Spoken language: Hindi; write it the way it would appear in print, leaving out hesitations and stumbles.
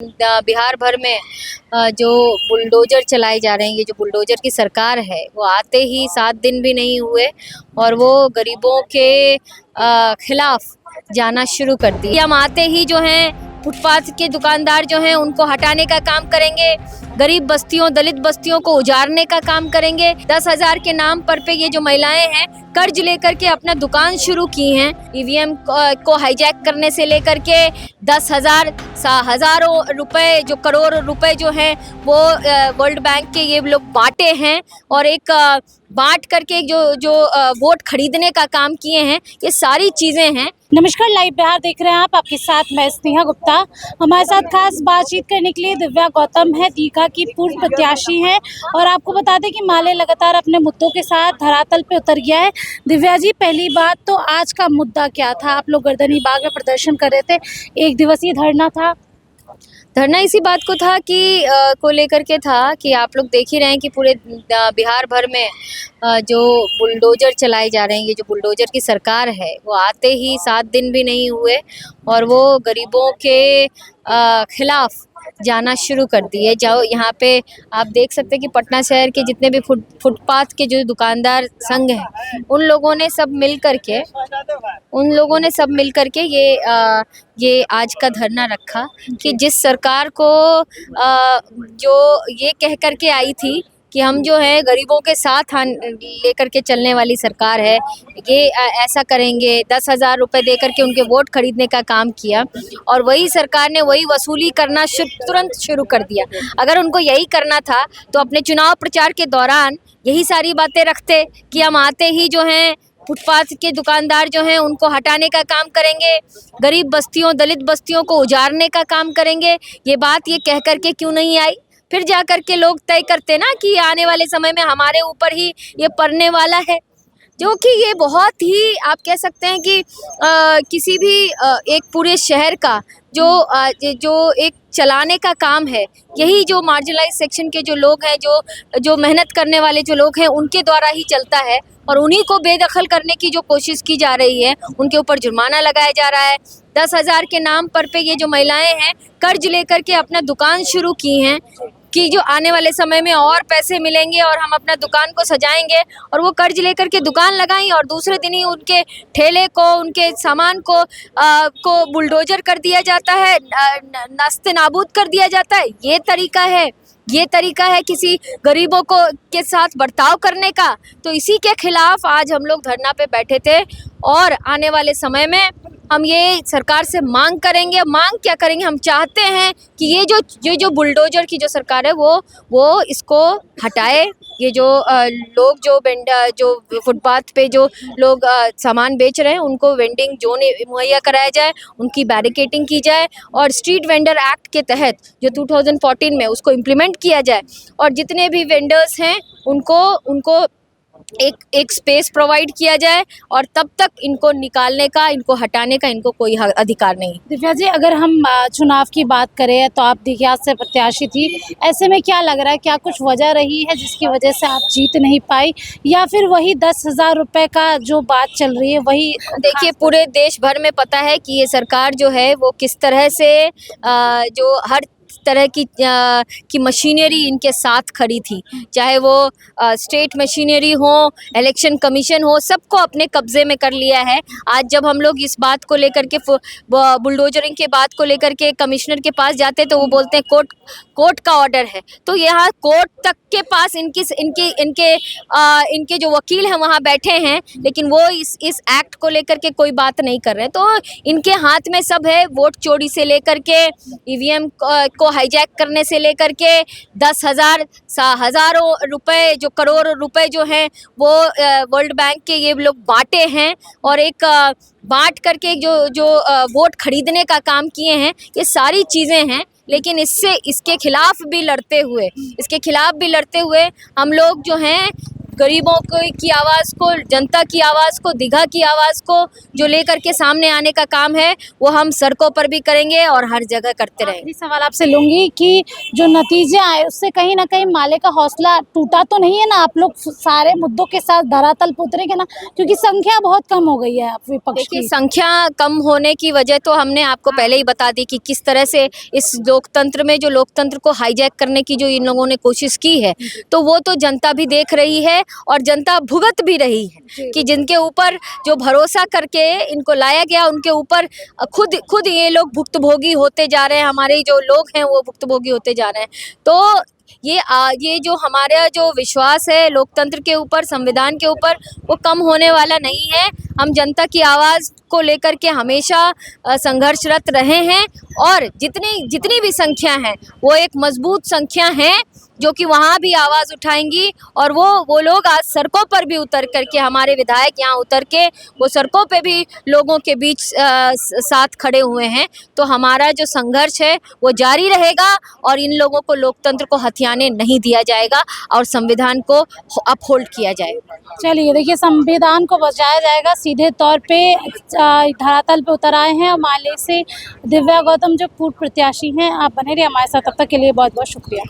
बिहार भर में जो बुलडोजर चलाए जा रहे हैं, ये जो बुलडोजर की सरकार है वो आते ही 7 दिन भी नहीं हुए और वो गरीबों के खिलाफ जाना शुरू कर दी। हम आते ही जो हैं फुटपाथ के दुकानदार जो हैं उनको हटाने का काम करेंगे, गरीब बस्तियों दलित बस्तियों को उजाड़ने का काम करेंगे। 10,000 के नाम पर पे ये जो महिलाएं हैं कर्ज लेकर के अपना दुकान शुरू की हैं। ईवीएम को हाईजैक करने से लेकर के 10,000 हजारों रुपए जो करोड़ रुपए जो हैं वो वर्ल्ड बैंक के ये लोग बांटे हैं और एक बांट करके जो वोट खरीदने का काम किए हैं। ये सारी चीजें हैं। नमस्कार, लाइव बिहार देख रहे हैं आप। आपके साथ मैं स्नेहा गुप्ता। हमारे साथ खास बातचीत करने के लिए दिव्या गौतम है, दीघा की पूर्व प्रत्याशी हैं और आपको बता दें कि माले लगातार अपने मुद्दों के साथ धरातल पे उतर गया है। दिव्या जी, पहली बात तो आज का मुद्दा क्या था? आप लोग गर्दनी बाग में प्रदर्शन कर रहे थे, 1 दिवसीय धरना था। धरना इसी बात को था कि को लेकर के था कि आप लोग देख ही रहे हैं कि पूरे बिहार भर में जो बुलडोजर चलाए जा रहे हैं, ये जो बुलडोजर की सरकार है वो आते ही 7 दिन भी नहीं हुए और वो गरीबों के खिलाफ जाना शुरू कर दिए। जो यहाँ पे आप देख सकते हैं कि पटना शहर के जितने भी फुटपाथ के जो दुकानदार संघ हैं उन लोगों ने सब मिल करके ये आज का धरना रखा कि जिस सरकार को जो ये कह करके आई थी कि हम जो है गरीबों के साथ लेकर के चलने वाली सरकार है, ये ऐसा करेंगे, 10,000 रुपये दे करके उनके वोट खरीदने का काम किया और वही सरकार ने वही वसूली करना तुरंत शुरू कर दिया। अगर उनको यही करना था तो अपने चुनाव प्रचार के दौरान यही सारी बातें रखते कि हम आते ही जो हैं फुटपाथ के दुकानदार जो हैं उनको हटाने का काम करेंगे, गरीब बस्तियों दलित बस्तियों को उजाड़ने का काम करेंगे। ये बात ये कह करके क्यों नहीं आई? फिर जा कर के लोग तय करते ना कि आने वाले समय में हमारे ऊपर ही ये पड़ने वाला है, जो कि ये बहुत ही आप कह सकते हैं कि किसी भी एक पूरे शहर का जो एक चलाने का काम है, यही जो मार्जिनलाइज सेक्शन के जो लोग हैं, जो मेहनत करने वाले जो लोग हैं उनके द्वारा ही चलता है और उन्हीं को बेदखल करने की जो कोशिश की जा रही है, उनके ऊपर जुर्माना लगाया जा रहा है। 10,000 के नाम पर पे ये जो महिलाएं हैं कर्ज लेकर के अपना दुकान शुरू की हैं कि जो आने वाले समय में और पैसे मिलेंगे और हम अपना दुकान को सजाएंगे और वो कर्ज लेकर के दुकान लगाई और दूसरे दिन ही उनके ठेले को उनके सामान को बुलडोजर कर दिया जाता है, नस्ते नाबूद कर दिया जाता है। ये तरीका है किसी गरीबों को के साथ बर्ताव करने का। तो इसी के खिलाफ आज हम लोग धरना पे बैठे थे और आने वाले समय में हम ये सरकार से मांग करेंगे। मांग क्या करेंगे? हम चाहते हैं कि ये जो बुलडोजर की जो सरकार है वो इसको हटाए। ये जो लोग जो फुटपाथ पे जो लोग सामान बेच रहे हैं उनको वेंडिंग जोन मुहैया कराया जाए, उनकी बैरिकेटिंग की जाए और स्ट्रीट वेंडर एक्ट के तहत जो 2014 में उसको इम्प्लीमेंट किया जाए और जितने भी वेंडर्स हैं उनको एक स्पेस प्रोवाइड किया जाए और तब तक इनको निकालने का, इनको हटाने का इनको कोई अधिकार नहीं। दिव्या जी, अगर हम चुनाव की बात करें तो आप दीघा से प्रत्याशी थी, ऐसे में क्या लग रहा है, क्या कुछ वजह रही है जिसकी वजह से आप जीत नहीं पाई या फिर वही 10,000 रुपये का जो बात चल रही है वही? देखिए, पूरे देश भर में पता है कि ये सरकार जो है वो किस तरह से जो हर तरह की मशीनरी इनके साथ खड़ी थी, चाहे वो स्टेट मशीनरी हो, इलेक्शन कमीशन हो, सबको अपने कब्जे में कर लिया है। आज जब हम लोग इस बात को लेकर के बुलडोजरिंग के बात को लेकर के कमिश्नर के पास जाते तो वो बोलते हैं कोर्ट का ऑर्डर है। तो यहाँ कोर्ट तक के पास इनके जो वकील हैं वहाँ बैठे हैं, लेकिन वो इस एक्ट को लेकर के कोई बात नहीं कर रहे हैं। तो इनके हाथ में सब है, वोट चोरी से लेकर के ईवीएम को हाईजैक करने से लेकर के 10,000 हजारों रुपए जो करोड़ रुपए जो हैं वो वर्ल्ड बैंक के ये लोग बांटे हैं और एक बांट करके जो वोट खरीदने का काम किए हैं। ये सारी चीज़ें हैं, लेकिन इसके खिलाफ भी लड़ते हुए हम लोग जो हैं गरीबों की आवाज़ को, जनता की आवाज़ को, दीघा की आवाज़ को जो लेकर के सामने आने का काम है वो हम सड़कों पर भी करेंगे और हर जगह करते रहेंगे। आखिरी सवाल आपसे लूंगी कि जो नतीजे आए उससे कहीं ना कहीं माले का हौसला टूटा तो नहीं है ना? आप लोग सारे मुद्दों के साथ धरातल पे उतरेंगे ना, क्योंकि संख्या बहुत कम हो गई है विपक्ष देखिए, की। संख्या कम होने की वजह तो हमने आपको पहले ही बता दी कि किस तरह से इस लोकतंत्र में जो लोकतंत्र को हाईजैक करने की जो इन लोगों ने कोशिश की है, तो वो तो जनता भी देख रही है और जनता भुगत भी रही है कि जिनके ऊपर जो भरोसा करके इनको लाया गया उनके ऊपर खुद ये लोग भुक्तभोगी होते जा रहे हैं। हमारे जो लोग हैं वो भुक्तभोगी होते जा रहे हैं। तो ये जो हमारा जो विश्वास है लोकतंत्र के ऊपर, संविधान के ऊपर, वो कम होने वाला नहीं है। हम जनता की आवाज़ को लेकर के हमेशा संघर्षरत रहे हैं और जितनी भी संख्या है वो एक मजबूत संख्या है जो कि वहाँ भी आवाज़ उठाएंगी और वो लोग आज सड़कों पर भी उतर करके, हमारे विधायक यहाँ उतर के वो सड़कों पे भी लोगों के बीच साथ खड़े हुए हैं। तो हमारा जो संघर्ष है वो जारी रहेगा और इन लोगों को लोकतंत्र को हथियाने नहीं दिया जाएगा और संविधान को अपहोल्ड किया जाएगा। चलिए देखिए, संविधान को बचाया जाएगा, सीधे तौर पे धरातल पे उतर आए हैं। और माले से दिव्या गौतम जो पूर्व प्रत्याशी हैं, आप बने रहिए हमारे साथ, तब तक के लिए बहुत बहुत शुक्रिया।